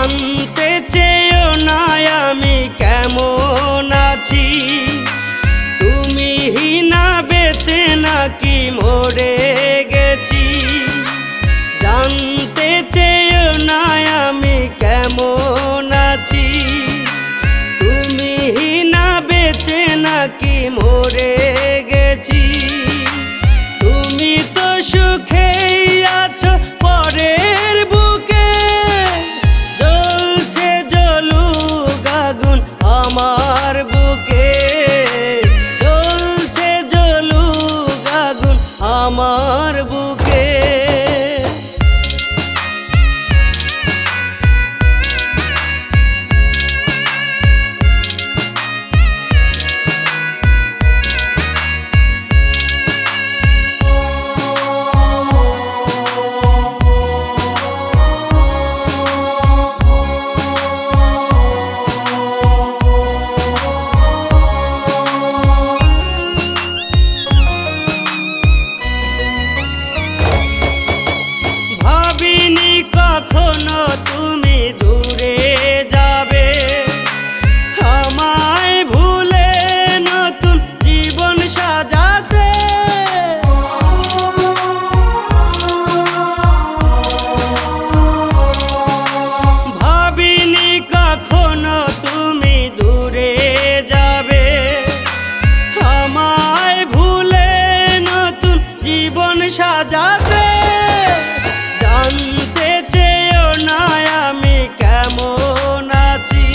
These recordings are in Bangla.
জানতে চেয়েও না আমি কেমন আছি, তুমি না বেঁচে নাকি মরে গেছি। জানতে চেয়েও না আমি কেমন আছি, তুমি না বেঁচে নাকি মরে গেছি। তুমি তো সুখেই আছো পরের বুকে, জ্বলছে জ্বলুক আগুন আমার বুকে, জ্বলছে জ্বলুক আগুন আমার বুকে। ভাবিনি কখনো তুমি দূরে যাবে, আমায় ভুলে নতুন জীবন সাজাতে। ভাবিনি কখনো তুমি দূরে যাবে, আমায় ভুলে নতুন জীবন সাজাতে। জানতে চেয়েও না আমি কেমন আছি,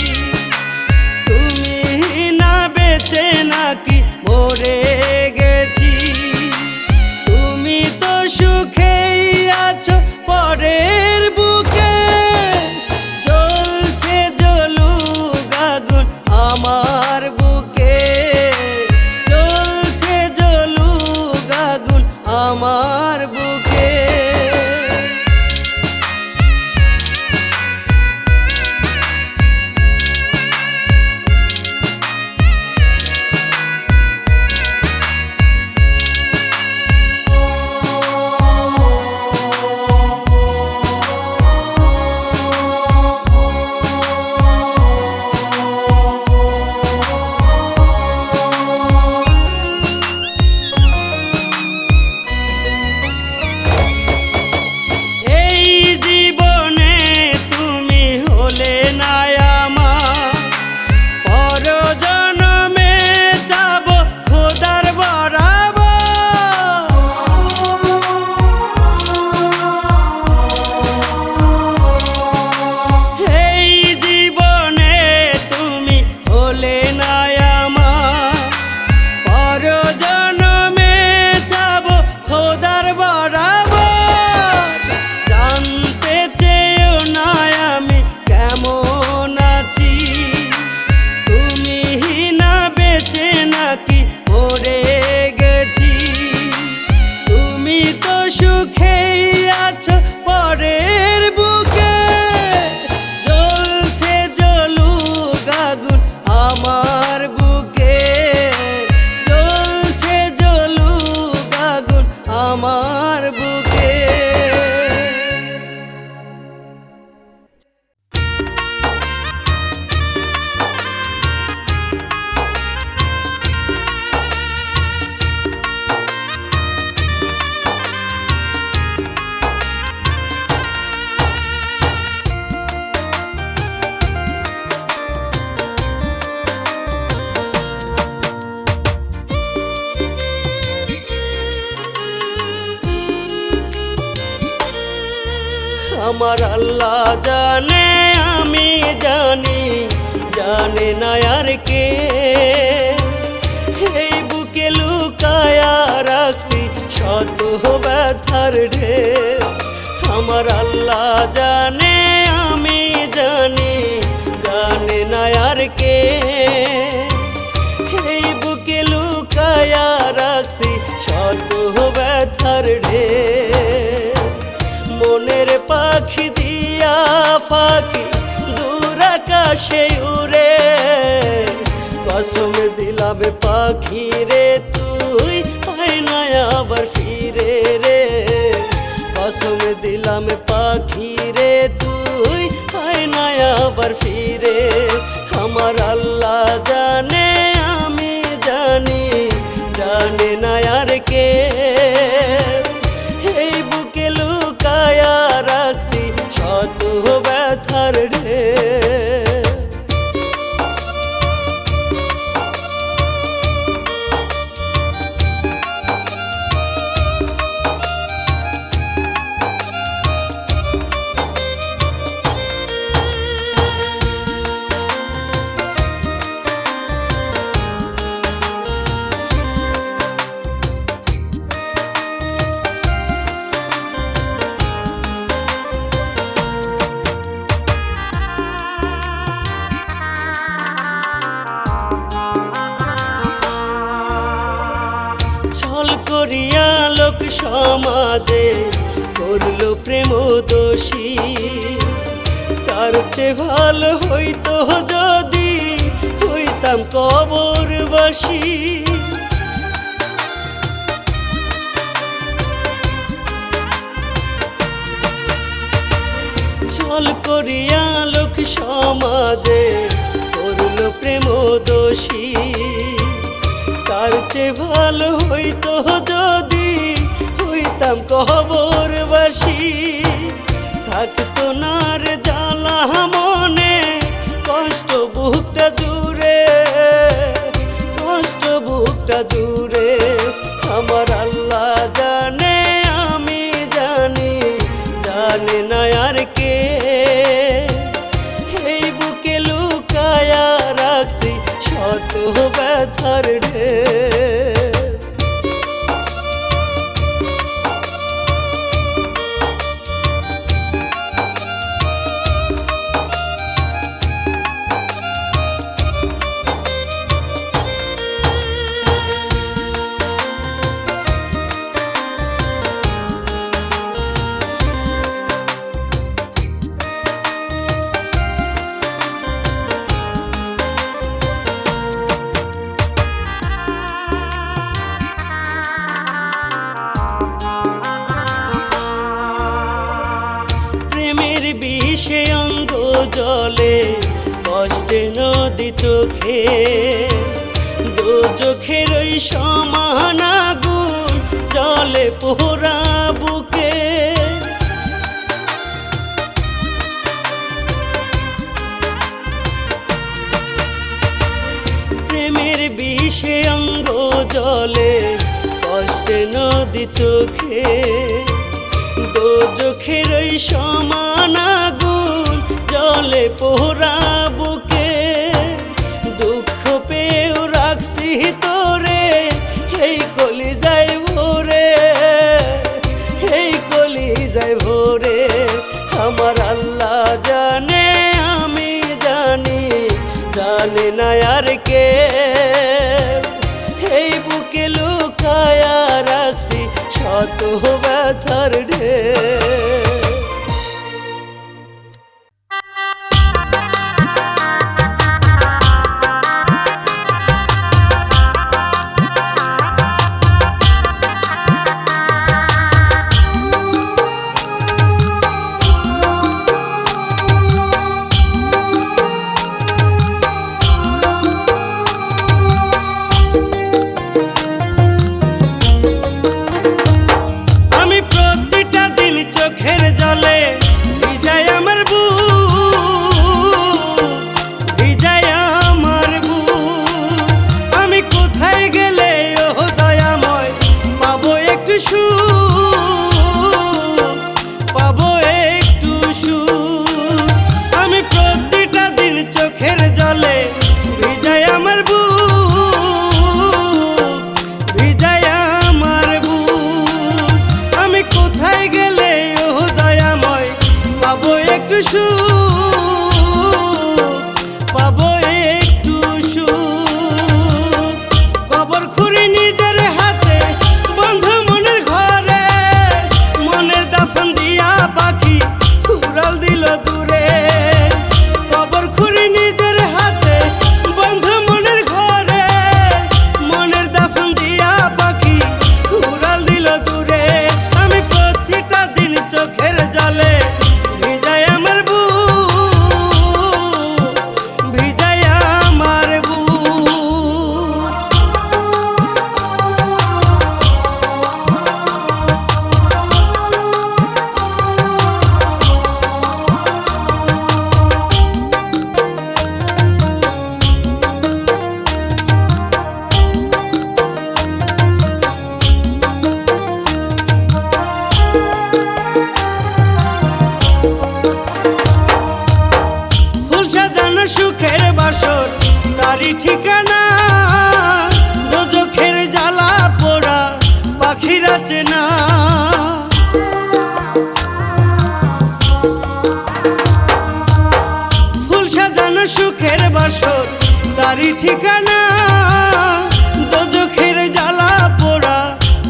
তুমি না বেঁচে নাকি মরে গেছি। তুমি তো সুখেই আছো পরের বুকে, জ্বলছে জ্বলুক আগুন আমার বুকে, জ্বলছে জ্বলুক আগুন আমার বুকে। আমার আল্লাহ জানে আমি জানি, জানে না আর কে। এই বুকে লুকায়া রাখছি শত ব্যথার ঢেউ। আমার আল্লাহ জানে আমি জানি, জানে না আর কে। এই বুকে লুকায়া রাখছি শত ব্যথার ঢেউ। মনের পাখি দিয়া ফাঁকি দূর আকাশে উড়ে, কসম দিলাম পাখি রে তুই আয় না আবার ফিরে রে। কসম দিলাম পাখি রে তুই আয় না আর ফিরে। আমার আল্লাহ জানে আমি জানি, জানে না আর কে। এই বুকে লুকায়া রাখছি শত ব্যথার ঢেউ। ছল করিয়া লোক সমাজে করলো প্রেম দোষী। তার চেয়ে ভালো হইতো যদি হইতাম কবরবাসী। ছল করিয়া লোক সমাজে করলো প্রেম দোষী। তার চেয়ে ভালো হইতো যদি হইতাম কবরবাসী। থাকতো না রে জ্বালা মনে, কষ্ট বুকটা জুড়ে, কষ্ট বুকটা জুড়ে। আমার আল্লাহ জানে আমি জানি, জানে না আর কে। এই বুকে লুকায়া রাখছি শত ব্যথার ঢেউ। প্রেমের বিষে অঙ্গ জলে, কষ্টে নদী চোখে। দোজখের ওই সমান আগুন জলে পোড়া বুকে। প্রেমের বিষে অঙ্গ জলে, কষ্টে নদী চোখে। দোজখের ওই সমান আগুন জলে পোড়া বুকে। দুঃখ পেয়েও রাখছি তোরে এই কলিজায় ভরে, এই কলিজায় ভরে। আমার আল্লাহ জানে আমি জানি, জানে না আর কে। এই বুকে লুকায়া রাখছি শত ব্যথার ঢেউ। সুখের বাসর তারি ঠিকানা, দোজখের জ্বালা পোড়া পাখিরা চেনা। ফুল সাজানো সুখের বাসর তারি ঠিকানা, দোজখের জ্বালা পোড়া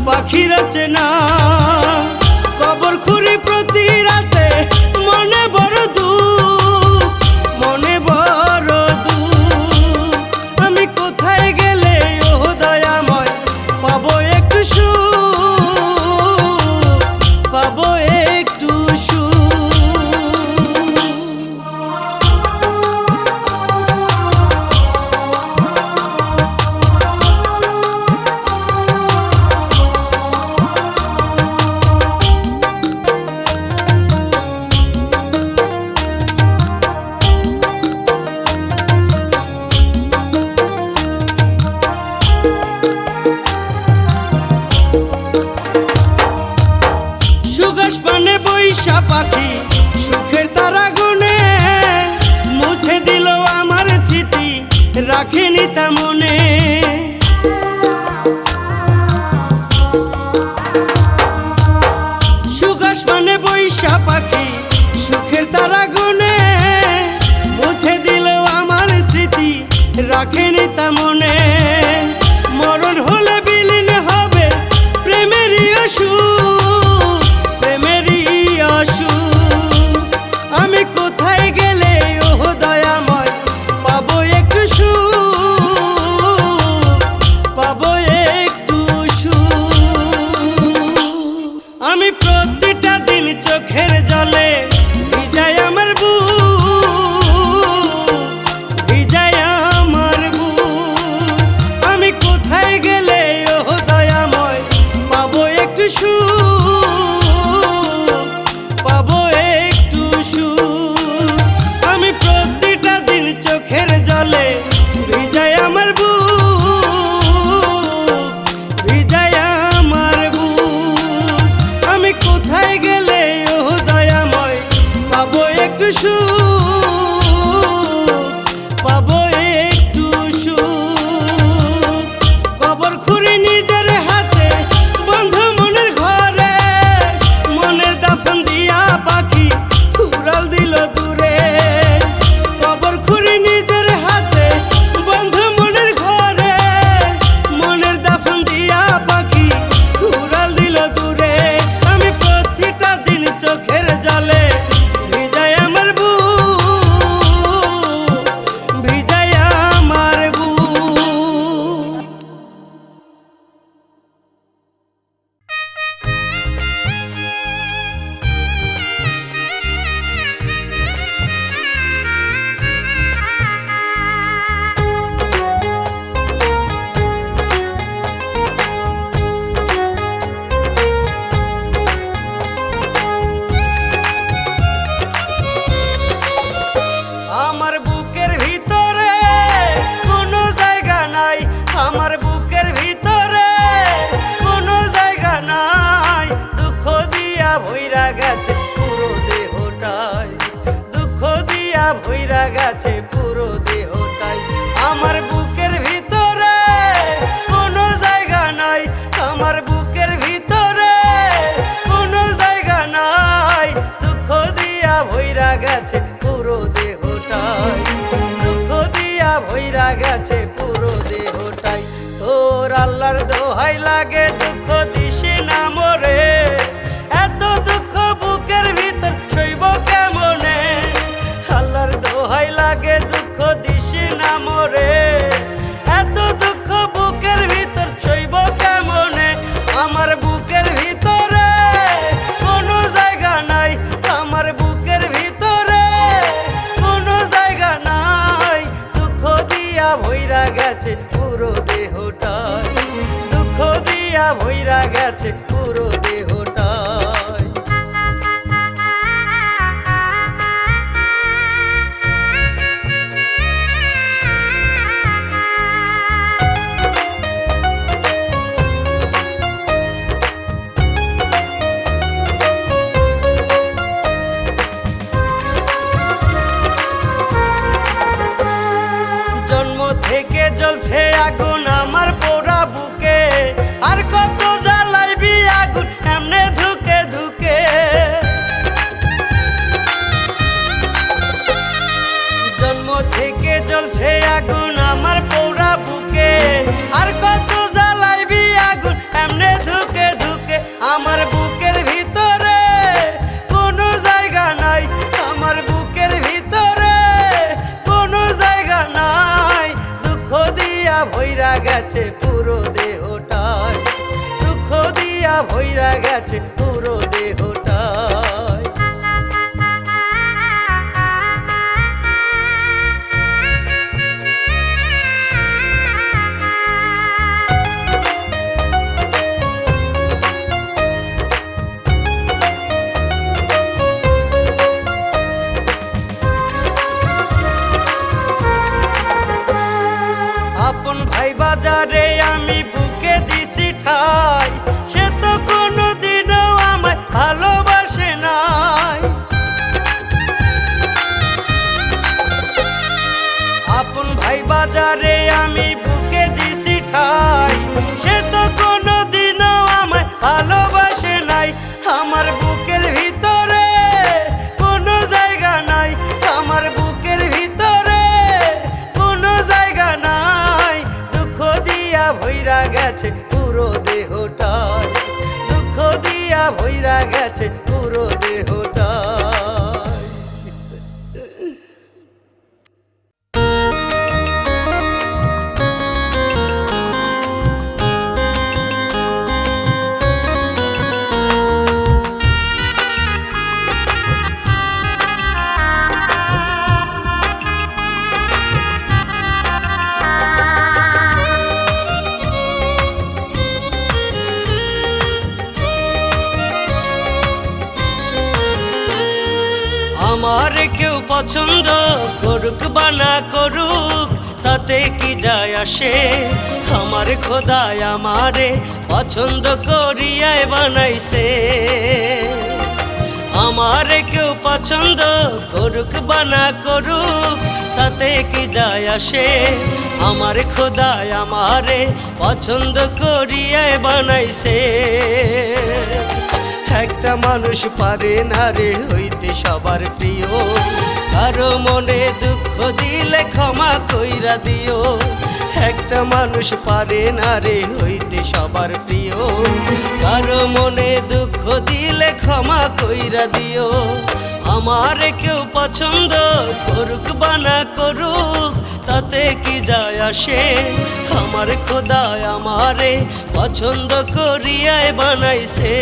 পাখিরা চেনা। কবর খুঁড়ি প্রতি রাতে মনে বড় দুঃখ, মনে বড় দুঃখ। আমি কোথায় গেলে ও দয়াময় পাবো একটু সুখ, পাবো একটু সুখ। সুগাস পানে বৈশা পাখি সুখের তারা গুনে, মুছে দিল আমার স্মৃতি রাখেনি তা মনে। সুগাস পানে বৈশা পাখি সুখের তারা গুনে, মুছে দিল আমার স্মৃতি রাখেনি তা মনে। মরণ হলে বিলীন হবে প্রেমেরই অসুখ, প্রেমেরই অসুখ। আমি কোথায় গেলে ও দয়াময় পাবো একটু সুখ, পাবো একটু সুখ। আমি প্রতিটা দিন চোখের জলে ভিজাই আমার বুক, ভিজাই আমার বুক। আমি কোথায় গেলে ও দয়াময় পাবো একটু সুখ, পাবো একটু সুখ। আমি প্রতিটা দিন চোখের জলে ভিজাই আমার বুক, ভিজাই আমার বুক। আমি কোথায় গেলে ও দয়াময় পাবো একটু সুখ, পাবো একটু সুখ। কবর খুঁড়ি নিজের হাতে বন্ধু মনের ঘরে, মনের দাফন দিয়া পাখি উড়াল দিল দূরে। কবর খুঁড়ি নিজের হাতে বন্ধু মনের ঘরে, মনের দাফন দিয়া পাখি উড়াল দিল দূরে। আমি প্রতিটা দিন চোখের জলে ভিজাই আমার বুক, ভিজাই আমার বুক। আমার বুকের ভিতরে কোনো জায়গা নাই, আমার বুকের ভিতরে কোনো জায়গা নাই। দুঃখ দিয়া ভইরা গেছে পুরো দেহটাই, দুঃখ দিয়া ভইরা গেছে পুরো দেহটাই। আমার বুকের ভিতরে কোনো জায়গা নাই, আমার বুকের ভিতরে কোনো জায়গা নাই। দুঃখ দিয়া ভইরা গেছে পুরো দেহটাই, দুঃখ দিয়া ভইরা গেছে পুরো দেহটাই। তোর আল্লাহর দোহাই লাগে দুঃখ দিস না মোরে, এত দুঃখ বুকের ভিতর সইব কেমনে। আল্লাহর দোহাই লাগে দুঃখ দিস না মোরে, এত দুঃখ বুকের ভিতর সইব কেমনে। আমার বুকের ভিতরে কোনো জায়গা নাই, আমার বুকের ভিতরে কোনো জায়গা নাই। দুঃখ দিয়া ভইরা গেছে পুরো দেহটাই, দুঃখ দিয়া ভইরা গেছে পুরো দেহটাই। পছন্দ করুক বা না করুক তাতে কি যায় আসে, আমার খোদায় আমারে পছন্দ করিয়ায় বানাইছে। আমারে কেউ পছন্দ করুক বা না করুক তাতে কি যায় আসে, আমার খোদায় আমারে পছন্দ করিয়ায় বানাইছে। একটা মানুষ পারে না রে হইতে সবার প্রিয়, কারো মনে দুঃখ দিলে ক্ষমা কইরা দিও। একটা মানুষ পারে না রে হইতে সবার প্রিয়, কারো মনে দুঃখ দিলে ক্ষমা কইরা দিও। আমারে কেউ পছন্দ করুক বা না করুক তাতে কি যায় আসে, আমার খোদায় আমারে পছন্দ করিয়ায় বানাইছে।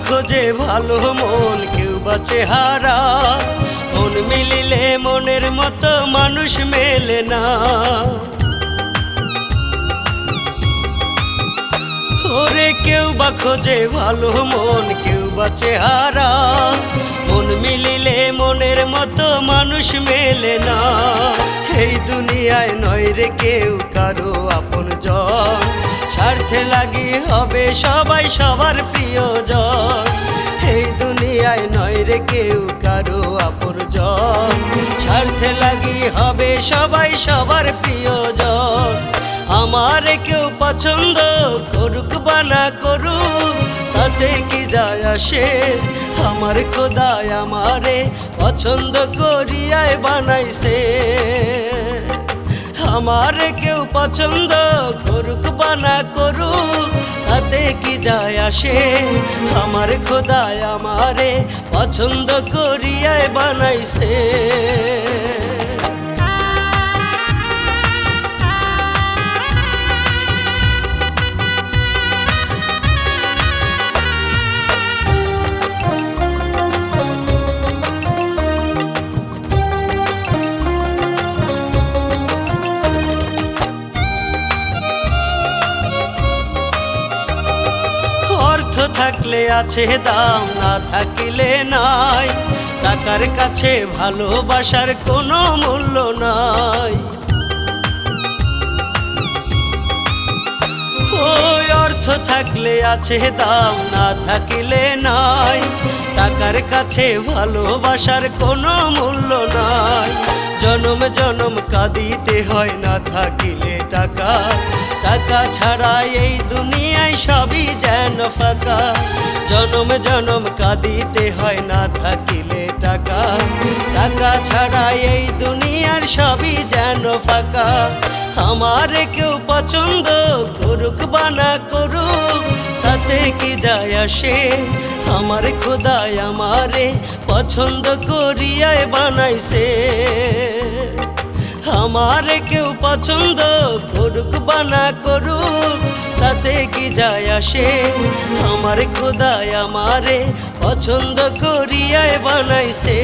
খোঁজে ভালো মন, কেউ বা চেহারা, মন মিলিলে মনের মতো মানুষ মেলে না। ওরে কেউ বা খোঁজে ভালো মন, কেউ বা চেহারা, মন মিলিলে মনের মতো মানুষ মেলে না। এই দুনিয়ায় নয় রে কেউ কারো আপনজন, স্বার্থে লাগি হবে সবাই সবার প্রিয়জন। এই দুনিয়ায় নয় রে কেউ কারো আপনজন, স্বার্থে লাগি হবে সবাই সবার প্রিয়জন। আমারে কেউ পছন্দ করুক বা না করুক তাতে কি যায় আসে, আমার খোদায় আমারে পছন্দ করিয়ায় বানাইছে। আমারে কেউ পছন্দ করুক বা না করুক তাতে কি যায় আসে, আমার খোদায় আমারে পছন্দ করিয়ায় বানাইছে। থাকলে আছে দাম, না থাকিলে নাই। টাকার কাছে ভালোবাসার কোনো মূল্য নাই। ওই অর্থ থাকলে আছে দাম, না থাকিলে নাই। টাকার কাছে ভালোবাসার কোনো মূল্য নাই। জনম জনম কাঁদিতে হয় না থাকিলে টাকা, টাকা ছাড়া এই দুনিয়ায় সবই যেন ফাঁকা। জনম জনম কাঁদিতে হয় না থাকিলে টাকা, টাকা ছাড়া এই দুনিয়ার সবই যেন ফাঁকা। আমারে কেউ পছন্দ করুক বা না করুক তাতে কি যায় আসে, আমার খোদায় আমারে পছন্দ করিয়ায় বানাইছে। আমারে কেউ পছন্দ করুক বা না করুক তাতে কি যায় আসে, আমার খোদায় আমারে পছন্দ করিয়ায় বানাইছে।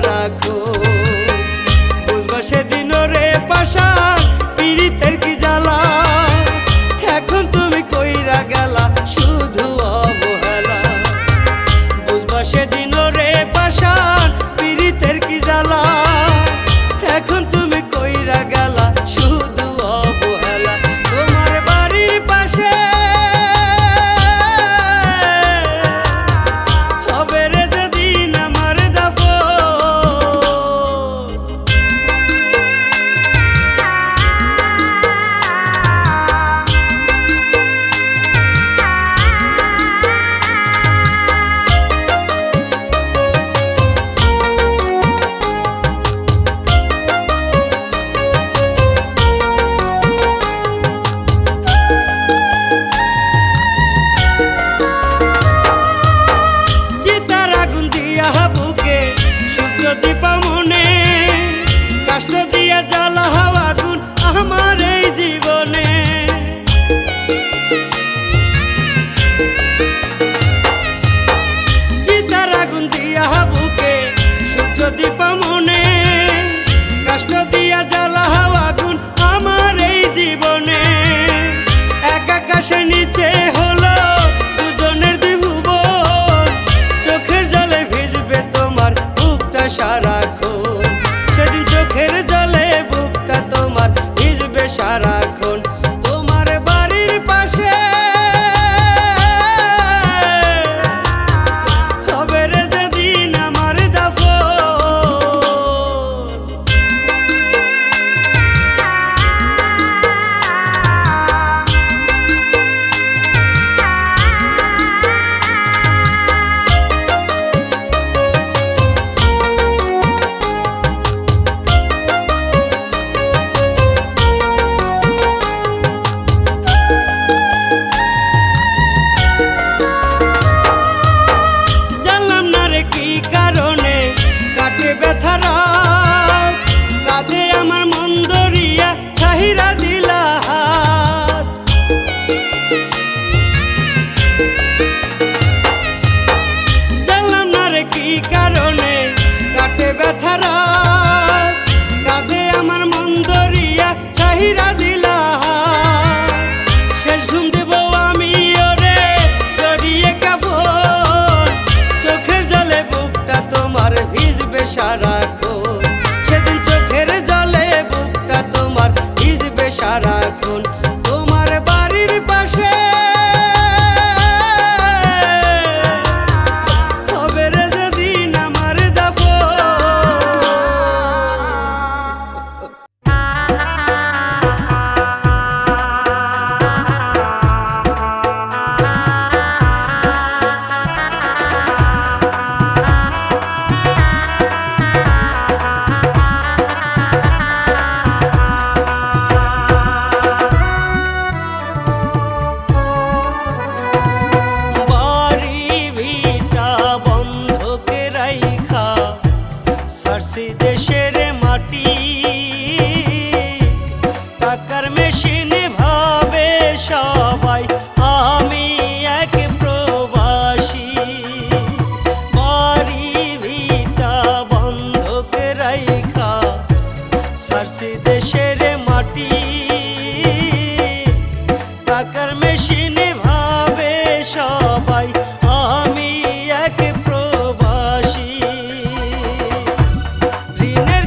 সারাক্ষণ। বুঝবা সেদিন রে পাশান পীড়িতের কি জ্বালা, এখন তুমি কইরা গেলা শুধু অবহেলা। বুঝবা সেদিন রে পাশান পীড়িতের কি জ্বালা, এখন তুমি কইরা গেলা শুধু অবহেলা। তোমার বাড়ির পাশে হবে রে যেদিন আমার দাফন, চিতার আগুন দিয়া বুকে সূর্য দীপা মনে, কষ্ট দিয়া জ্বালা হাওয়া আগুন আমার এই জীবনে। চিতার আগুন দিয়া বুকে সূর্য দীপা মনে, কষ্ট দিয়া জ্বালা হাওয়া আগুন আমার এই জীবনে। এক আকাশের নিচে হলো দুজনের দ্বিভুবন, চোখের জলে ভিজবে তোমার বুকটা সারাক্ষণ। সেদিন চোখের জলে বুকটা তোমার ভিজবে সারাক্ষণ। তোমার বাড়ির পাশে হবে রে যেদিন আমার দাফন, জানলাম না রে কি কারণে কাটে ব্যথা রাত, কাঁধে আমার মন ধরিয়া ছাহিরা দিলা হাত। জানলাম না রে কি কারণে কাটে ব্যথা রাত, কাঁধে আমার মন ধরিয়া ছাহিরা দিলা হাত। শেষ ঘুম দেব আমি ওরে জড়িয়ে কাপড়, চোখের জলে বুকটা তোমার ভিজবে সারাক্ষণ। সেদিন চোখের জলে বুকটা তোমার ভিজবে সারাক্ষণ। তোমার বাড়ির পাশে হবে রে যেদিন আমার দাফন। বাড়ি ভিটা বন্ধকে রাইখা সারছি দেশের মাটি, টাকার মেশিন ভাবে সবাই আমি এক প্রবাসী। বাড়ি ভিটা বন্ধকে রাইখা সারছি দেশের মাটি, টাকার মেশিন ভাবে সবাই আমি এক প্রবাসী। ঋণের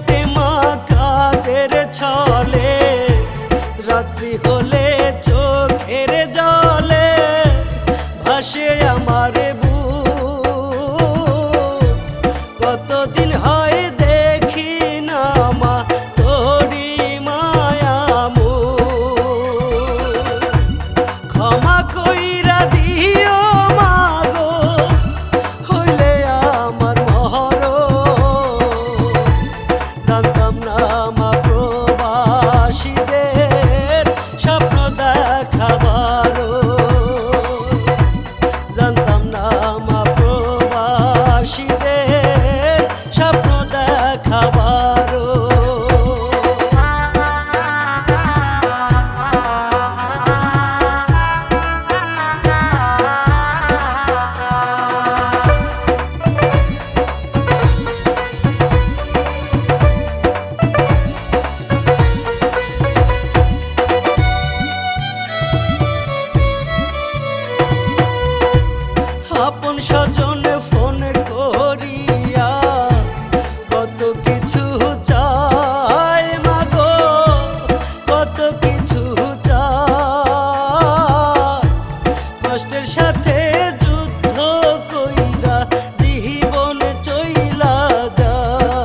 কাটে মা কাজের ছলে, রাত্রি হলে চোখের জলে ভাসে আমার বুক। কতদিন হয় দেখি না মা তোরি মায়ামুখ। ক্ষমা কইরা দিও মা গো, হইলে আমার মরণ। জানতাম না মা প্রবাসীদের স্বপ্ন দেখাবারও, জানতাম না মা প্রবাসীদের স্বপ্ন দেখাবারও। আপন স্বজন ফোন করিয়া কত কিছু চায় মাগো, কত কিছু চায়। কষ্টের সাথে যুদ্ধ কইরা জীবন চইলা যায়।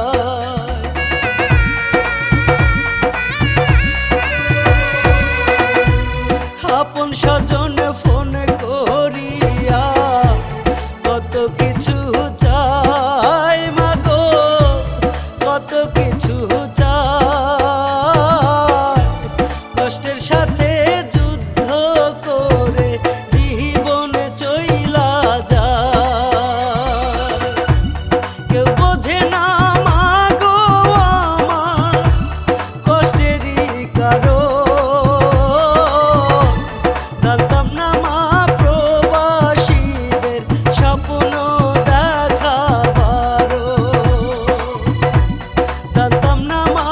আপন স্বজন ফোন করিয়া কত কিছু চায় মাগো, কত কিছু চায়। কষ্টের সাথে যুদ্ধ করে জীবন চইলা যায়। কেউ বোঝে না মাগো আমার কষ্টেরই কারণ। জানতাম না মা প্রবাসীদের স্বপ্ন দেখাবারও, জানতাম না মা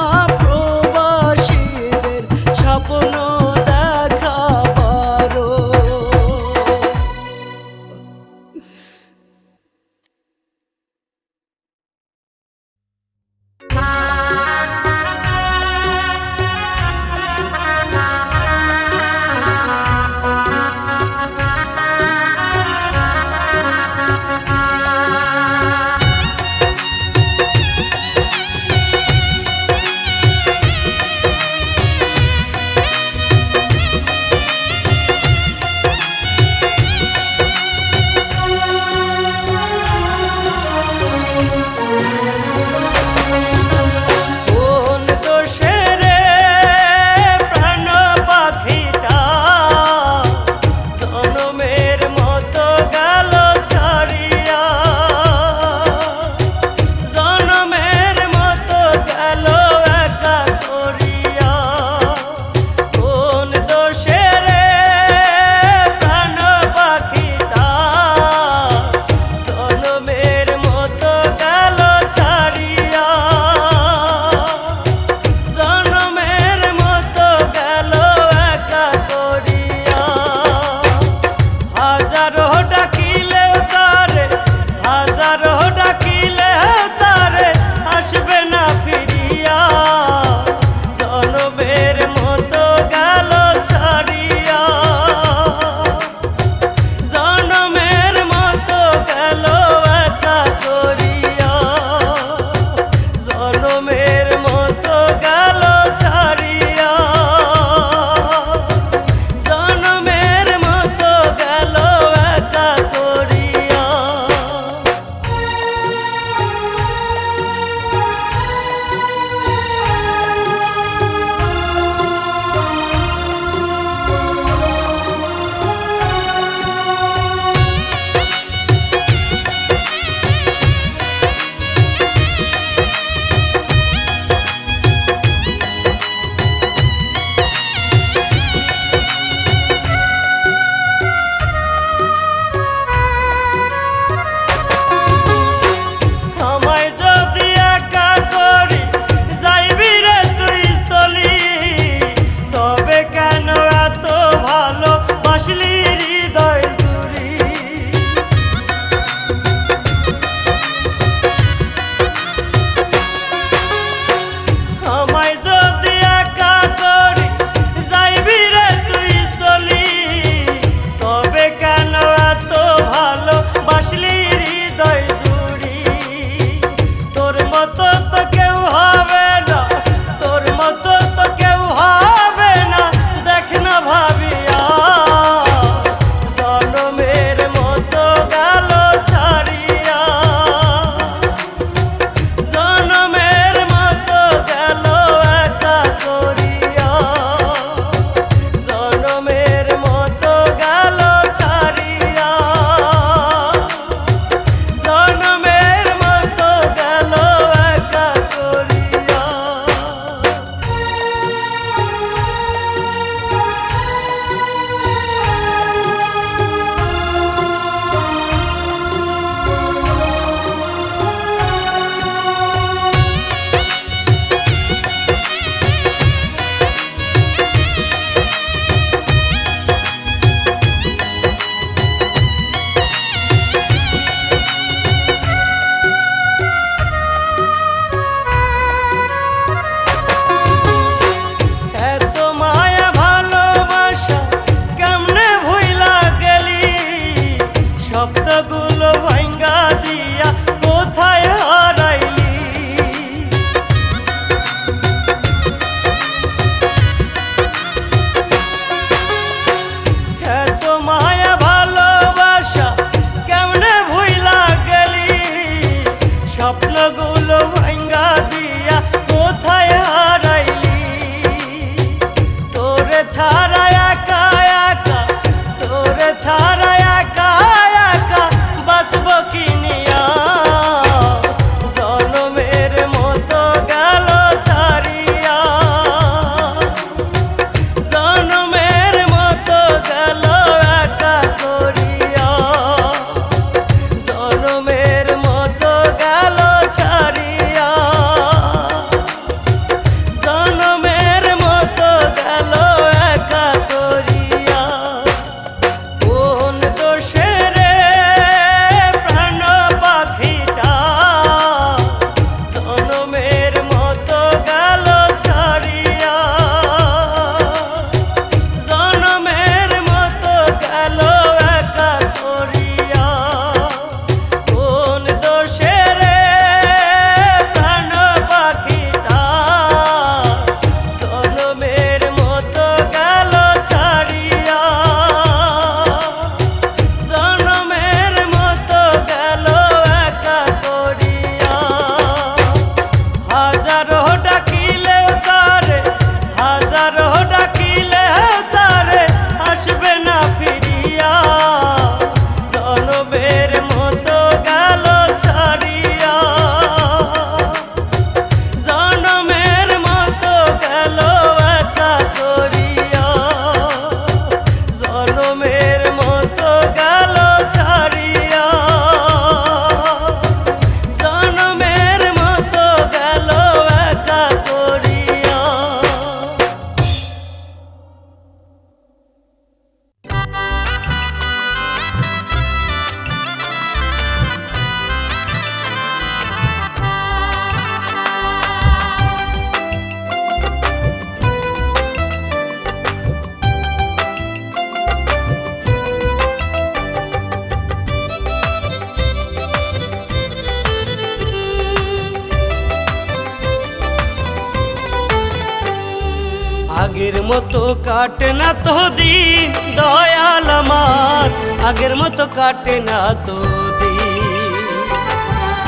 আগের মতো কাটে না তো দিন দয়াল আমার, আগের মতো কাটে না তো দিন,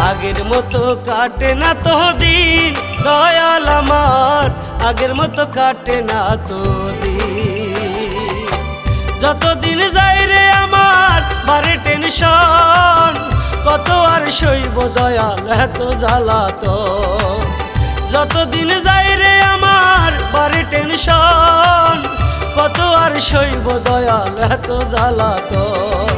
আগের মতো কাটে না তো দিন দয়াল আমার, আগের মতো কাটে না তো দিন। যতদিন যাই রে আমার বাড়ে টেনশন, কত আর সইব দয়াল এত জ্বালাতন। যতদিন যাই রে আমার বাড়ে টেনশন, কত আর সইব দয়াল এত জ্বালাতন।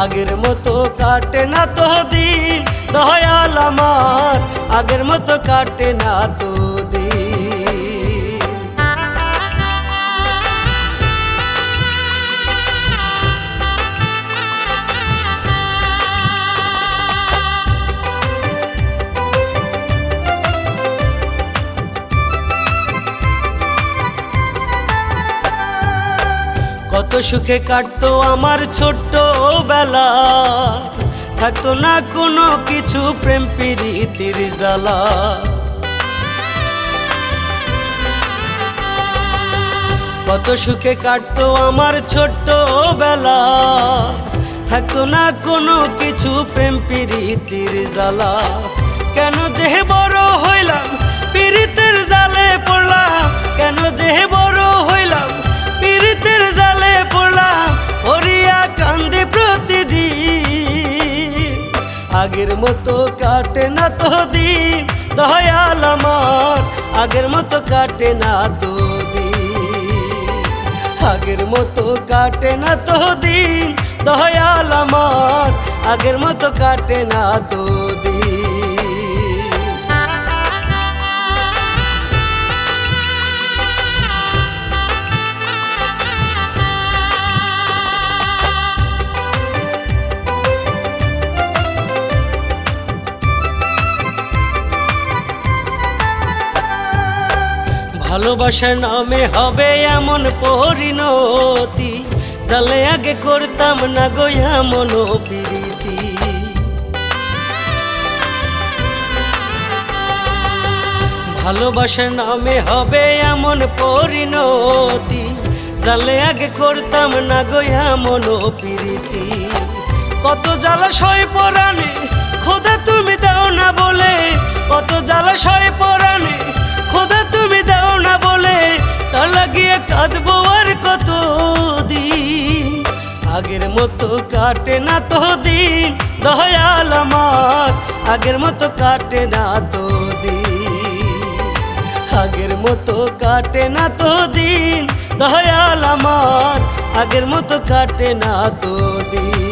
আগের মতো কাটে না তো দিন দয়াল আমার, আগের মতো কাটে না তো দিন। কত সুখে কাটতো আমার ছোট্ট বেলা, থাকতো না কোনো কিছু প্রেম প্রীতির জ্বালা। কত সুখে কাটতো আমার ছোট্ট বেলা, থাকতো না কোনো কিছু প্রেম প্রীতির জ্বালা। কেন যে বড় হইলাম পীড়িতের জালে পড়লাম, কেন যে বড় হইলাম পীড়িতের জালে পড়লাম, হরিয়া কান্দে প্রতিদিন। আগের মতো কাটে না তো দিন দয়াল আমার, আগের মতো কাটে না তো দিন, আগের মতো কাটে না তো দিন দয়াল আমার, আগের মতো কাটে না তো দিন। ভালোবাসার নামে হবে এমন পরিণতি, জালে আগে করতাম না গো এমন প্রীতি। ভালোবাসার নামে হবে এমন পরিণতি, জালে আগে করতাম না গো এমন প্রীতি। কত জ্বালা সয় পরাণে খোদা তুমি দাও না বলে, কত জ্বালা সয় পরাণে খোদা তুমি দাও না বলে, তার লাগিয়ে কাঁদবো আর কত দিন। আগের মতো কাটে না তো দিন দয়াল আমার, আগের মতো কাটে না তো দিন, আগের মতো কাটে না তো দিন দয়াল আমার, আগের মতো কাটে না তো দিন।